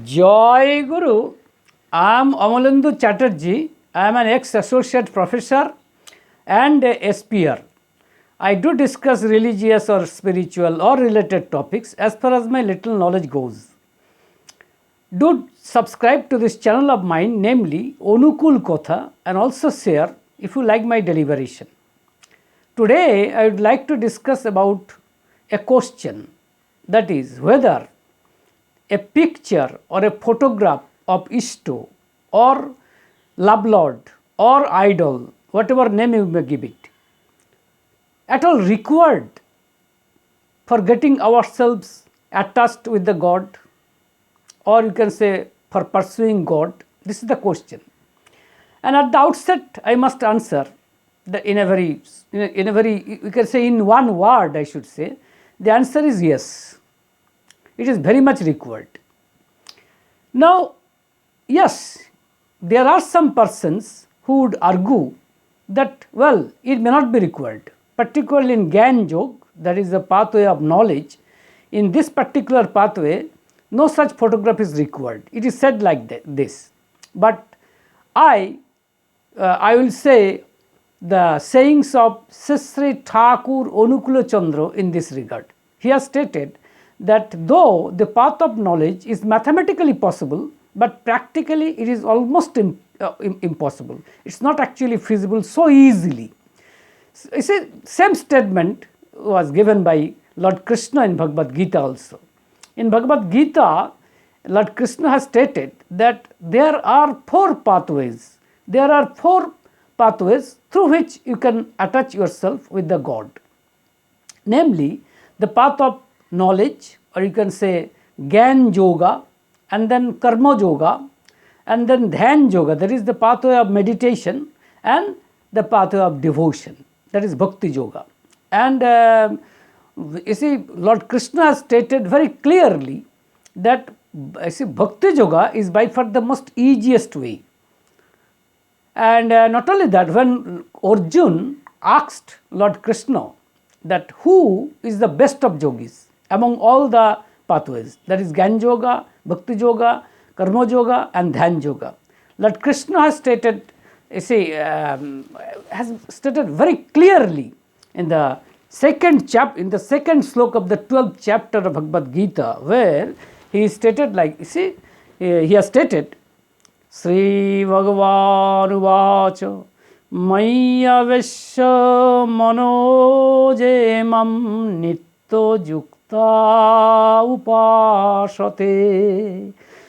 Joy Guru, I am Amalendu Chatterjee. I am an ex-associate professor and a speaker. I do discuss religious or spiritual or related topics as far as my little knowledge goes. Do subscribe to this channel of mine, namely Anukul Kotha, and also share if you like my deliberation. Today I would like to discuss about a question, that is whether a picture or a photograph of Ishto or love lord or idol, whatever name you may give it, at all required for getting ourselves attached with the God, or you can say for pursuing God. This is the question. And at the outset, I must answer that in a very, you can say in one word, I should say, the answer is yes. It is very much required. Now, yes, there are some persons who would argue that, well, it may not be required, particularly in Gyan Yog, that is the pathway of knowledge. In this particular pathway, no such photograph is required. It is said like this. But I will say the sayings of Sri Thakur Anukul Chandra in this regard. He has stated that though the path of knowledge is mathematically possible, but practically it is almost impossible. It is not actually feasible so easily. You see, same statement was given by Lord Krishna in Bhagavad Gita also. In Bhagavad Gita, Lord Krishna has stated that there are four pathways. There are four pathways through which you can attach yourself with the God. Namely, the path of knowledge, or you can say Gyan Yoga, and then Karma Yoga, and then Dhyan Yoga, that is the pathway of meditation, and the pathway of devotion, that is Bhakti Yoga. And you see, Lord Krishna has stated very clearly that Bhakti Yoga is by far the most easiest way. And not only that, when Arjuna asked Lord Krishna that who is the best of yogis among all the pathways, that is Gyan Yoga, Bhakti Yoga, Karma Yoga and Dhyan Yoga, Lord Krishna has stated, has stated very clearly in the second sloka of the 12th chapter of Bhagavad Gita, where he stated like, he has stated, Sri Bhagavan Uvacha Maya Vesha Manoje Mam Nitto Yukta Upashate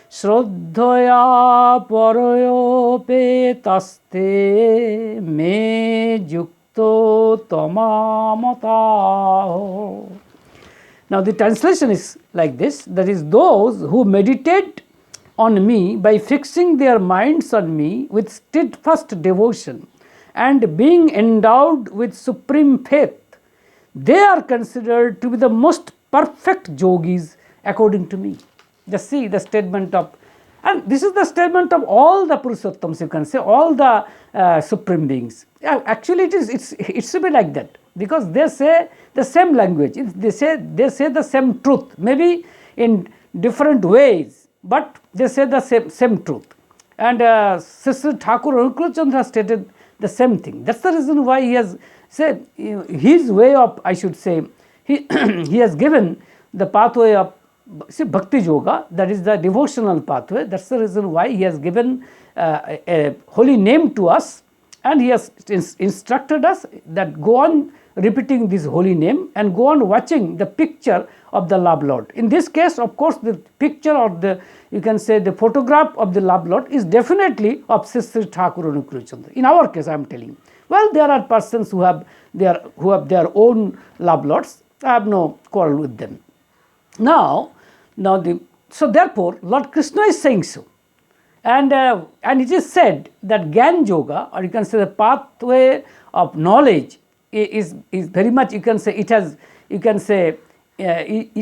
Shraddhaya Parayope Taste Me Yukto Tamamata. Now the translation is like this, that is, those who meditate on me by fixing their minds on me with steadfast devotion and being endowed with supreme faith, they are considered to be the most perfect yogis according to me. Just see the statement of, and this is the statement of all the Purushottams, you can say, all the supreme beings. Yeah, actually it should be like that, because they say the same language, they say the same truth, maybe in different ways, but they say the same truth. And Sri Thakur Anukul Chandra has stated the same thing. That's the reason why he has said his way of, I should say, he has given the pathway of Bhakti Yoga, that is the devotional pathway. That's the reason why he has given a holy name to us, and he has instructed us that go on repeating this holy name and go on watching the picture of the love lord. In this case, of course, the picture or the, you can say, the photograph of the love lord is definitely of Sri Thakur Anukul Chandra. In our case, I am telling. Well, there are persons who have their own love lords. I have no quarrel with them. So therefore, Lord Krishna is saying so. And it is said that Gyan Yoga, or you can say the pathway of knowledge, is very much, you can say, it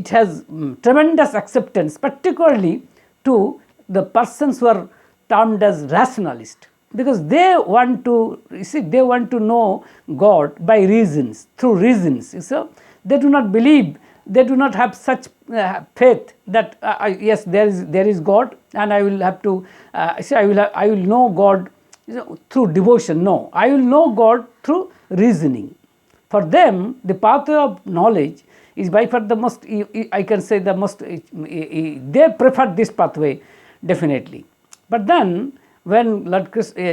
has tremendous acceptance, particularly to the persons who are termed as rationalist, because they want to know God by reasons, through reasons. They do not believe they do not have such faith that yes, there is God, and I will have to say I will know God through devotion. No, I will know God through reasoning. For them, the pathway of knowledge is by far the most, I can say the most, they prefer this pathway definitely. But then when Lord Krishna,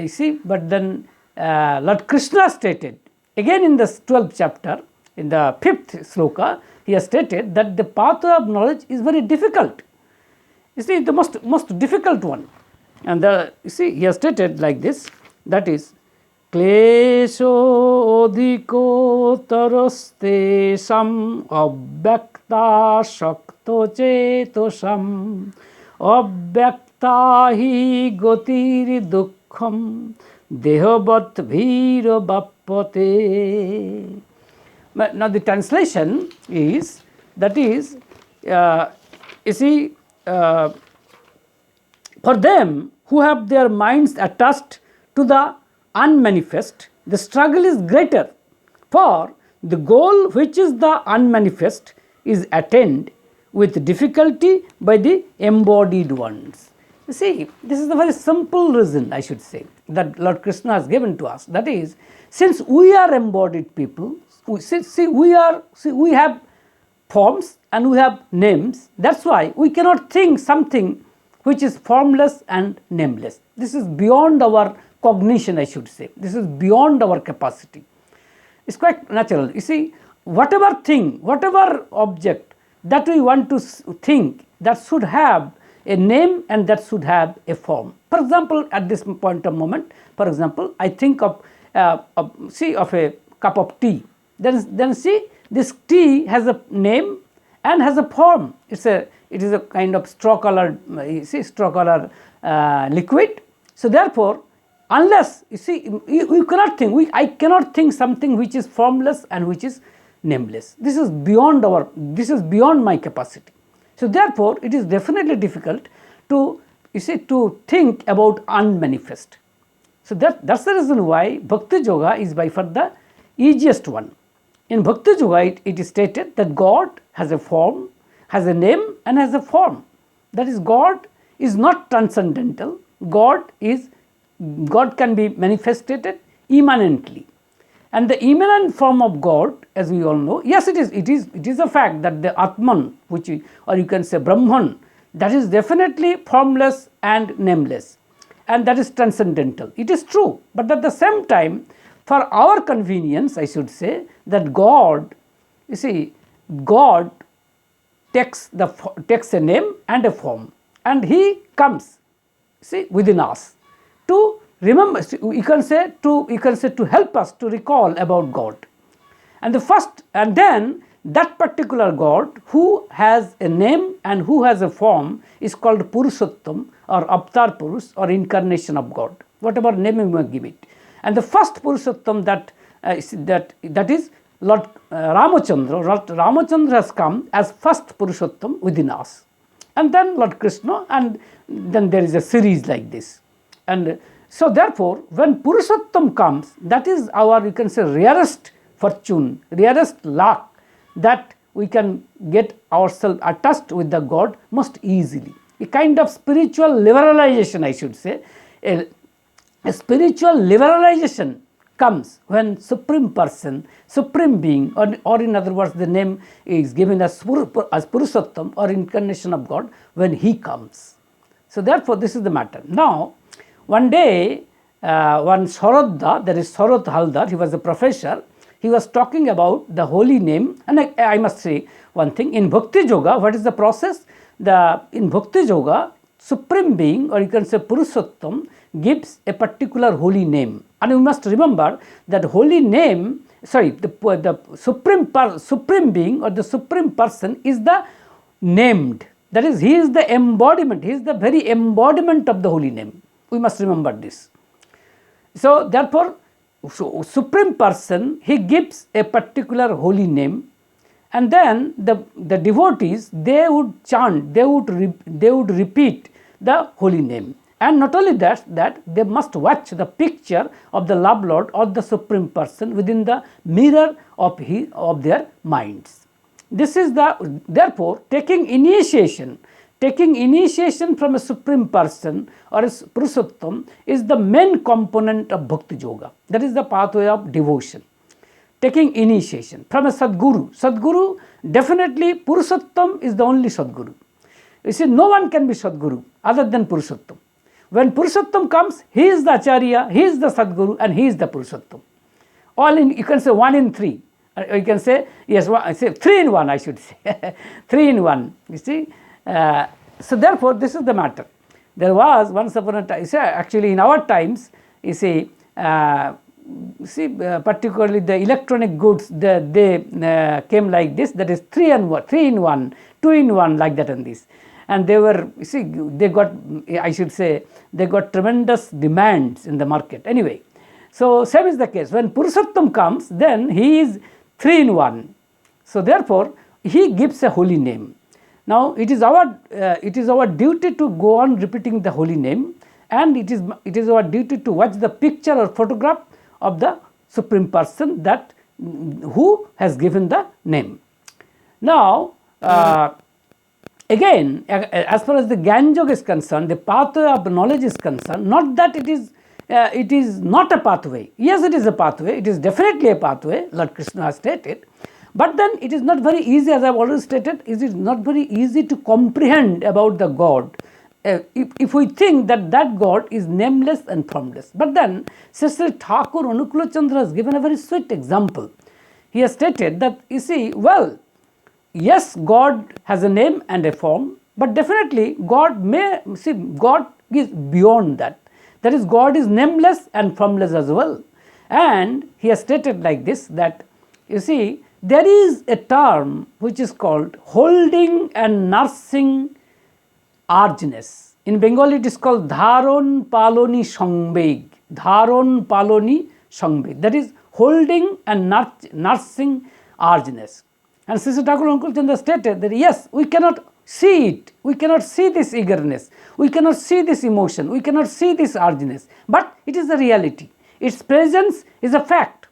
Lord Krishna stated, again in the 12th chapter, in the 5th sloka, he has stated that the pathway of knowledge is very difficult. You see, the most difficult one. And you see, he has stated like this, that is, Klesho odhiko taraste sam abhyakta shakto chetosam abhyakta hi gotir dukkham dehavat bhiro bappate. Now the translation is, that is, you see, for them who have their minds attached to the unmanifest, the struggle is greater, for the goal, which is the unmanifest, is attained with difficulty by the embodied ones. You see, this is a very simple reason, I should say, that Lord Krishna has given to us. That is, since we are embodied people, we have forms and we have names. That's why we cannot think something which is formless and nameless. This is beyond our cognition, I should say. This is beyond our capacity. It's quite natural. You see, whatever thing, whatever object that we want to think, that should have a name and that should have a form. For example, at this point of moment, for example, I think of a cup of tea. Then see, this tea has a name and has a form. It is a kind of straw colored liquid. So therefore, unless you cannot think, I cannot think something which is formless and which is nameless. This is beyond my capacity. So therefore, it is definitely difficult to think about unmanifest. So that's the reason why Bhakti Yoga is by far the easiest one. In Bhakti Yoga, it is stated that God has a form, has a name and has a form. That is, God is not transcendental. God can be manifested immanently. And the immanent form of God, as we all know, yes, it is a fact that the Atman, or you can say Brahman, that is definitely formless and nameless, and that is transcendental. It is true, but at the same time, for our convenience, I should say that God takes a name and a form, and He comes, within us to remember. You can say to help us to recall about God, and then that particular God who has a name and who has a form is called Purushottam or Avatar Purush or incarnation of God, whatever name you may give it. And the first Purushottam that is Lord Ramachandra. Lord Ramachandra has come as first Purushottam within us, and then Lord Krishna, and then there is a series like this. And so therefore, when Purushottam comes, that is our, you can say, rarest fortune, rarest luck, that we can get ourselves attached with the God most easily. A kind of spiritual liberalization, I should say. A spiritual liberalization comes when Supreme Person, Supreme Being, or in other words, the name is given as Purushottam or incarnation of God, when He comes. So therefore, this is the matter. Now, one day, one Sarodha, there is Sarod Haldar, he was a professor, he was talking about the holy name. And I must say one thing, in Bhakti Yoga, what is the process? In Bhakti Yoga, Supreme Being, or you can say Purushottam, gives a particular holy name. And you must remember that holy name, the Supreme Being or the Supreme Person is the named. That is, He is the embodiment, He is the very embodiment of the holy name. We must remember this. So therefore, Supreme Person, He gives a particular holy name, and then the devotees, they would chant, they would repeat the holy name. And not only that they must watch the picture of the Love Lord or the Supreme Person within the mirror of their minds. this is the, therefore, taking initiation from a supreme person or a Purushottam is the main component of Bhakti Yoga. That is the pathway of devotion. Taking initiation from a Sadguru. Sadguru, definitely Purushottam is the only Sadguru. You see, no one can be Sadguru other than Purushottam. When Purushottam comes, he is the Acharya, he is the Sadguru, and he is the Purushottam. All in, you can say 1 in 3. You can say, yes, I say 3 in 1, I should say. 3 in 1, you see. So therefore, this is the matter. There was once upon a time, actually in our times, you see, particularly the electronic goods, they came like this, that is 3 in 1, 2 in 1, like that and this. And they were, you see, they got, I should say, they got tremendous demands in the market. Anyway, so same is the case. When Purushottam comes, then he is 3 in 1. So therefore, he gives a holy name. Now, it is our duty to go on repeating the holy name, and it is our duty to watch the picture or photograph of the Supreme Person that who has given the name. Now, again, as far as the Gyan Yoga is concerned, the pathway of knowledge is concerned, not that it is not a pathway. Yes, it is a pathway. It is definitely a pathway, Lord Krishna has stated. But then it is not very easy, as I have already stated, it is not very easy to comprehend about the God. If we think that God is nameless and formless. But then, Sister Thakur Anukul Chandra has given a very sweet example. He has stated that, you see, well, yes, God has a name and a form, but definitely God is beyond that. That is, God is nameless and formless as well. And he has stated like this, that, you see, there is a term which is called holding and nursing urgeness. In Bengali, it is called Dharon Paloni Sangbeg. Dharon Paloni Sangbeg. That is holding and nursing urgeness. And Sister Thakur Anukul Chandra stated that yes, we cannot see it. We cannot see this eagerness. We cannot see this emotion. We cannot see this urgeness. But it is a reality. Its presence is a fact.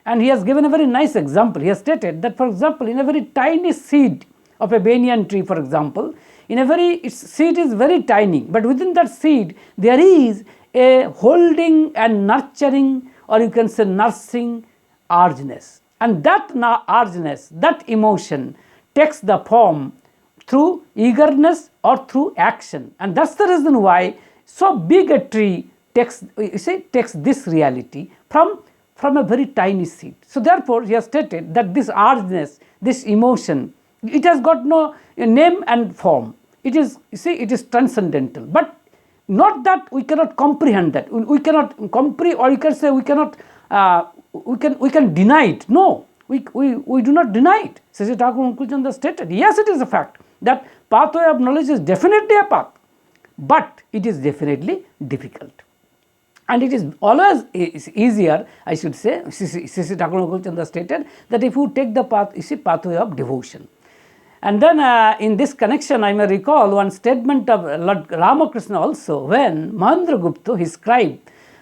And he has given a very nice example. He has stated that, for example, in a very tiny seed of a banyan tree, for example, its seed is very tiny, but within that seed, there is a holding and nurturing, or you can say nursing urgeness. And that urgeness, that emotion takes the form through eagerness or through action. And that's the reason why so big a tree takes this reality from a very tiny seed. So therefore, he has stated that this urgeness, this emotion, it has got no name and form. It is, it is transcendental. But not that we cannot comprehend that. We cannot comprehend, or you can say we cannot, we can deny it. No, we do not deny it. Sister Thakur Anukul Chandra stated, yes, it is a fact that pathway of knowledge is definitely a path, but it is definitely difficult. And it is always easier, I should say, Sister Thakur Anukul Chandra stated, that if you take the pathway of devotion. And then in this connection, I may recall one statement of Lord Ramakrishna also, when Mahendragupta, his scribe,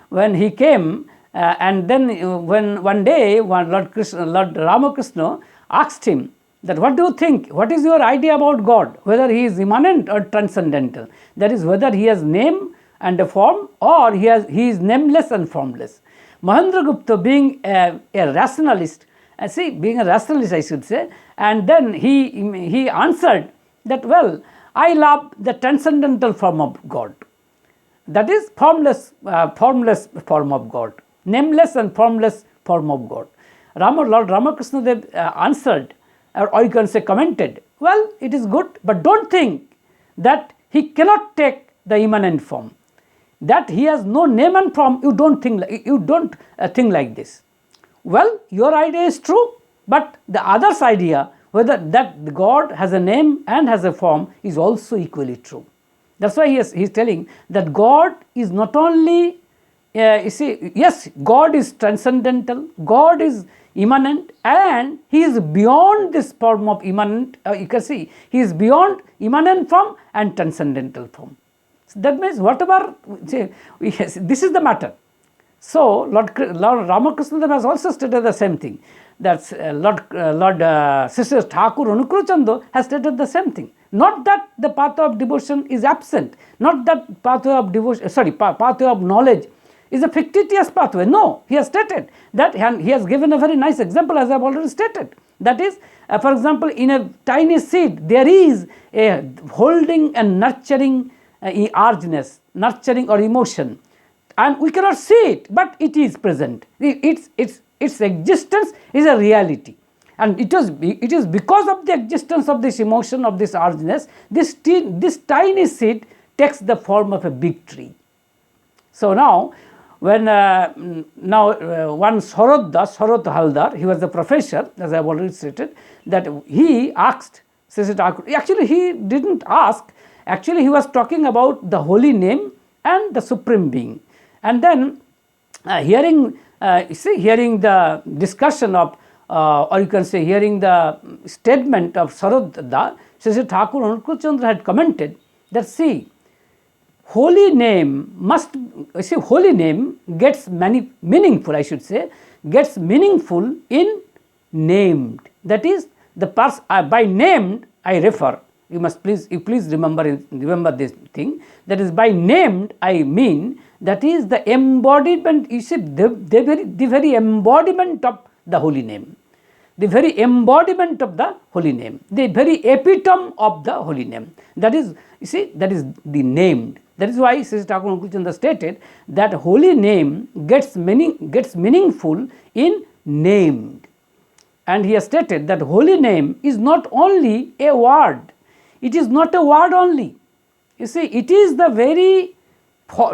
when he came, and then when one day, Lord Ramakrishna asked him that, what do you think? What is your idea about God? Whether he is immanent or transcendental? That is, whether he has name and a form, or he is nameless and formless. Mahendragupta, being a rationalist, I should say, and then he answered that, well, I love the transcendental form of God. That is formless form of God, nameless and formless form of God. Lord Ramakrishna Dev answered, or you can say commented, well, it is good, but don't think that he cannot take the immanent form. That he has no name and form, you don't think like this. Well, your idea is true, but the other's idea, whether that God has a name and has a form, is also equally true. That's why he is telling that God is not only, yes, God is transcendental, God is immanent, and he is beyond this form of immanent, you can see, he is beyond immanent form and transcendental form. So that means whatever, this is the matter. So Lord Ramakrishna has also stated the same thing, that's Lord Sister Thakur Anukul Chandra has stated the same thing. Not that the pathway of devotion is absent, not that pathway of devotion, pathway of knowledge is a fictitious pathway. No, he has stated that, and he has given a very nice example, as I have already stated. That is, for example, in a tiny seed, there is a holding and nurturing urgeness, nurturing or emotion, and we cannot see it, but it is present. Its existence is a reality. And it is because of the existence of this emotion, of this urgeness, this tiny seed takes the form of a big tree. So now, when one Sharad Haldar, he was a professor, as I have already stated, that he asked Sri Thakur, actually he didn't ask, actually he was talking about the holy name and the supreme being. And then hearing the discussion of, or you can say hearing the statement of Saradda, Sri Thakur Anukul Chandra had commented that, see, holy name gets meaningful, I should say, gets meaningful in named. That is, the by named I refer, you please remember this thing, that is, by named I mean, that is the embodiment, you see, the very embodiment of the holy name, the very embodiment of the holy name, the very epitome of the holy name. That is, you see, that is the named. That is why Sri Thakur Anukul Chandra stated that holy name gets meaningful in named. And he has stated that holy name is not only a word, it is not a word only. You see, it is the very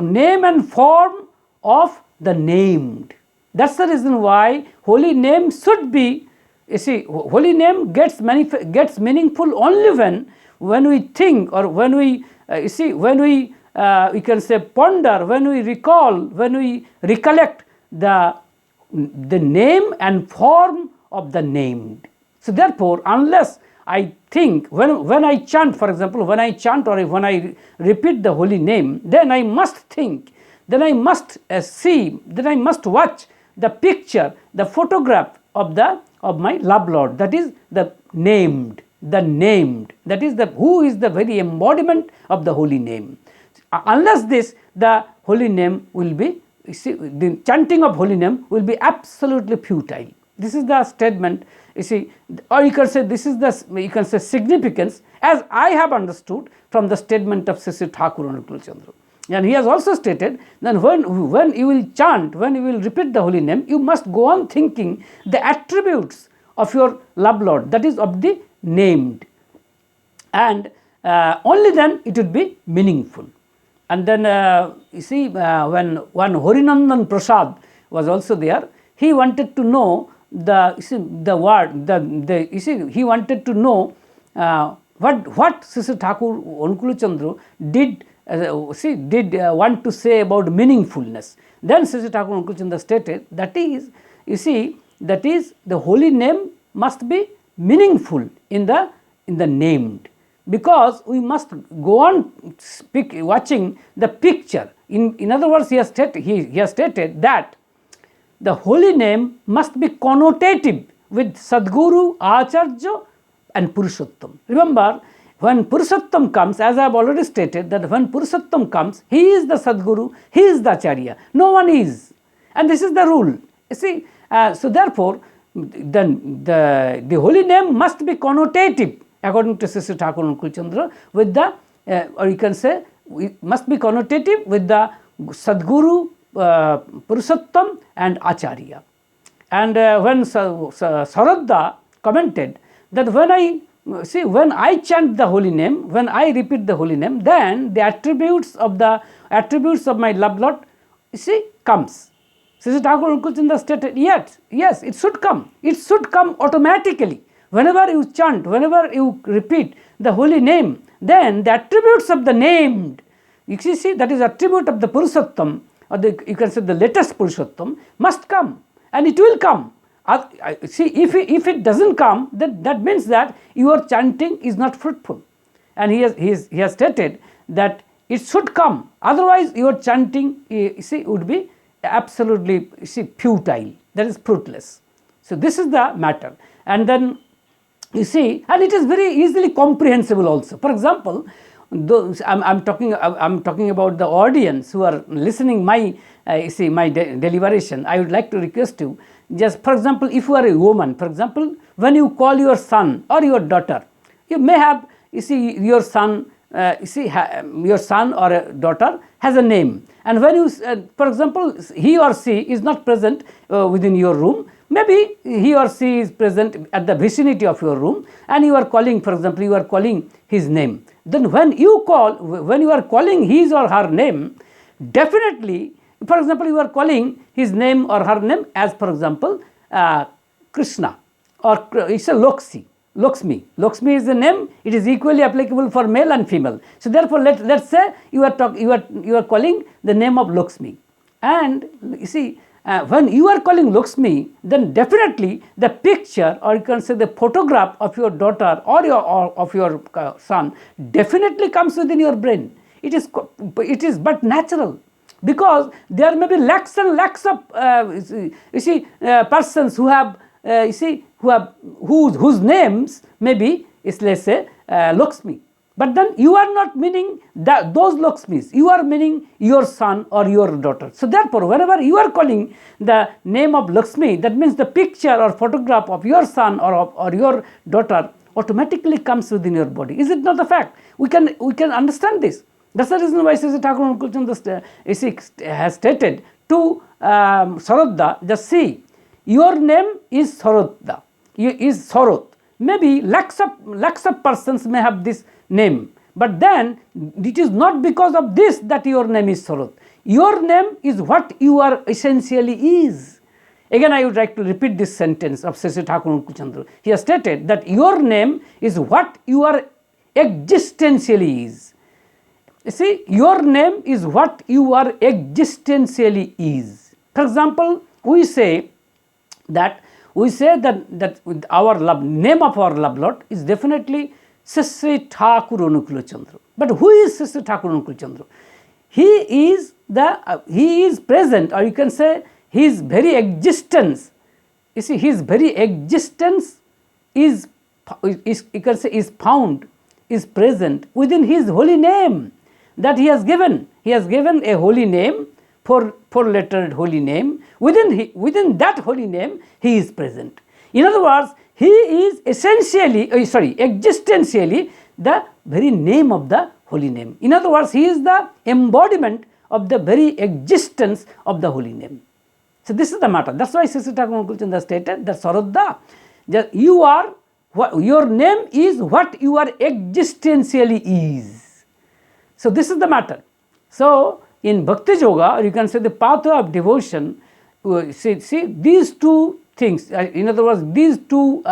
name and form of the named. That's the reason why holy name should be, you see, holy name gets meaningful only when we think, or when we, we can say ponder, when we recall, when we recollect the name and form of the named. So therefore, unless I think, when I chant, for example, when I chant or when I repeat the holy name, then I must think, then I must see, then I must watch the picture, the photograph of my love Lord, that is the named, that is who is the very embodiment of the holy name. Unless this, the holy name will be, you see, the chanting of holy name will be absolutely futile. This is the statement, you see, or you can say this is the, you can say, significance, as I have understood from the statement of Sri Thakur Anukul Chandra. And he has also stated that when you will chant, when you will repeat the holy name, you must go on thinking the attributes of your love Lord, that is of the named, and only then it would be meaningful. And then you see, when one Harinandan Prasad was also there, he wanted to know the word, he wanted to know what Sri Thakur Anukul Chandra did want to say about meaningfulness. Then Sri Thakur Anukul Chandra stated that is, you see, that is the holy name must be meaningful in the named, because we must go on watching the picture. In other words, he has stated that the holy name must be connotative with Sadguru, Acharya and Purushottam. Remember, when Purushottam comes, as I have already stated, that when Purushottam comes, he is the Sadguru, he is the Acharya, no one is. And this is the rule. You see, so therefore, then the holy name must be connotative, according to Sri Thakur Anukul Chandra, with the, or you can say, it must be connotative with the Sadguru, Purushottam and Acharya. And when Saradda commented that when I chant the holy name, when I repeat the holy name, then the attributes of my love Lord, you see, comes. Sri Thakur Anukul Chandra stated, yes, it should come. It should come automatically. Whenever you chant, whenever you repeat the holy name, then the attributes of the named, you see, that is attribute of the Purushottam, or you can say the latest Purushottam, must come, and it will come. See, if it doesn't come, then that means that your chanting is not fruitful. And he has stated that it should come, otherwise your chanting, would be absolutely, futile, that is fruitless. So this is the matter. And then you see, and it is very easily comprehensible also. For example, I'm talking about the audience who are listening my my deliberation. I would like to request you, just for example, if you are a woman, for example, when you call your son or your daughter, you may have, your son, your son or a daughter has a name, and when you, for example, he or she is not present within your room, maybe he or she is present at the vicinity of your room, and you are calling, for example, you are calling his name. Then when you are calling his or her name, definitely, for example, you are calling his name or her name as, for example, Krishna, or it's a Lakshmi. Lakshmi is the name. It is equally applicable for male and female. So therefore, let's say you are calling the name of Lakshmi, and you see, when you are calling Lakshmi, then definitely the picture, or you can say the photograph of your daughter or of your son definitely comes within your brain. It is but natural, because there may be lakhs and lakhs of persons who have whose names may be, let's say, Lakshmi. But then you are not meaning those Lakshmis, you are meaning your son or your daughter. So therefore, whenever you are calling the name of Lakshmi, that means the picture or photograph of your son or your daughter automatically comes within your body. Is it not a fact? We can understand this. That's the reason why Sri Thakur Anukul Chandra has stated to Sarodda, just see, your name is Sarodda, is Sarod. Maybe lakhs of persons may have this name, but then it is not because of this that your name is Sarod. Your name is what you are essentially is. Again, I would like to repeat this sentence of Sri Thakur Anukul Chandra. He has stated that your name is what you are existentially is. You see, your name is what you are existentially is. For example, we say that our name of our love Lord is definitely Sri Thakur Anukul Chandra. But who is Sri Thakur Anukul Chandra? He is present, or you can say his very existence. You see, his very existence is you can say is found, is present within his holy name that he has given. He has given a holy name, four-lettered holy name. Within that holy name, he is present. In other words, he is existentially the very name of the holy name. In other words, he is the embodiment of the very existence of the holy name. So this is the matter. That's why Sri Thakur Anukul Chandra stated that Sarodda, your name is what you are existentially is. So this is the matter. So in Bhakti Yoga, or you can say the pathway of devotion, see these two things. In other words, these two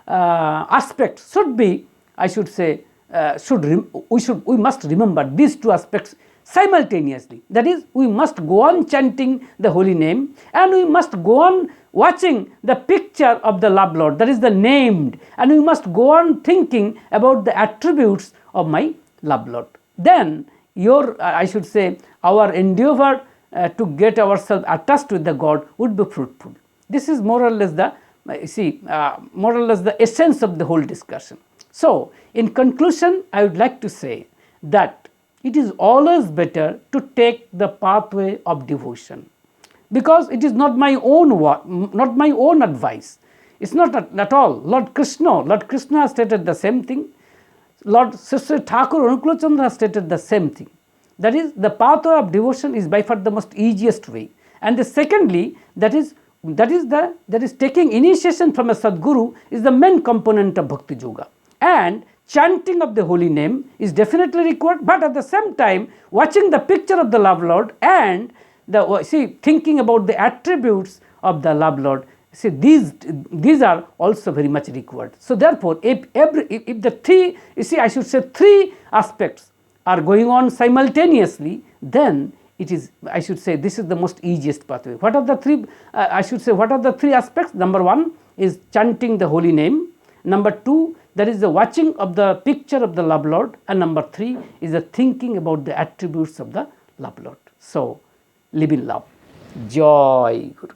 aspects should be, I should say, we must remember these two aspects simultaneously. That is, we must go on chanting the holy name, and we must go on watching the picture of the love Lord, that is the named, and we must go on thinking about the attributes of my love Lord. Then I should say, our endeavor to get ourselves attached with the God would be fruitful. This is more or less the essence of the whole discussion. So, in conclusion, I would like to say that it is always better to take the pathway of devotion, because it is not my own advice. It's not at all. Lord Krishna has stated the same thing. Lord Sri Thakur Anukul Chandra has stated the same thing. That is, the pathway of devotion is by far the most easiest way. And secondly, that is taking initiation from a Sadguru is the main component of Bhakti Yoga. And chanting of the holy name is definitely required, but at the same time, watching the picture of the love Lord and thinking about the attributes of the love Lord, these are also very much required. So therefore, if the three aspects are going on simultaneously, then it is, I should say, this is the most easiest pathway. What are the three? What are the three aspects? Number one is chanting the holy name. Number two, that is the watching of the picture of the love Lord, and number three is the thinking about the attributes of the love Lord. So, live in love. Joy Guru.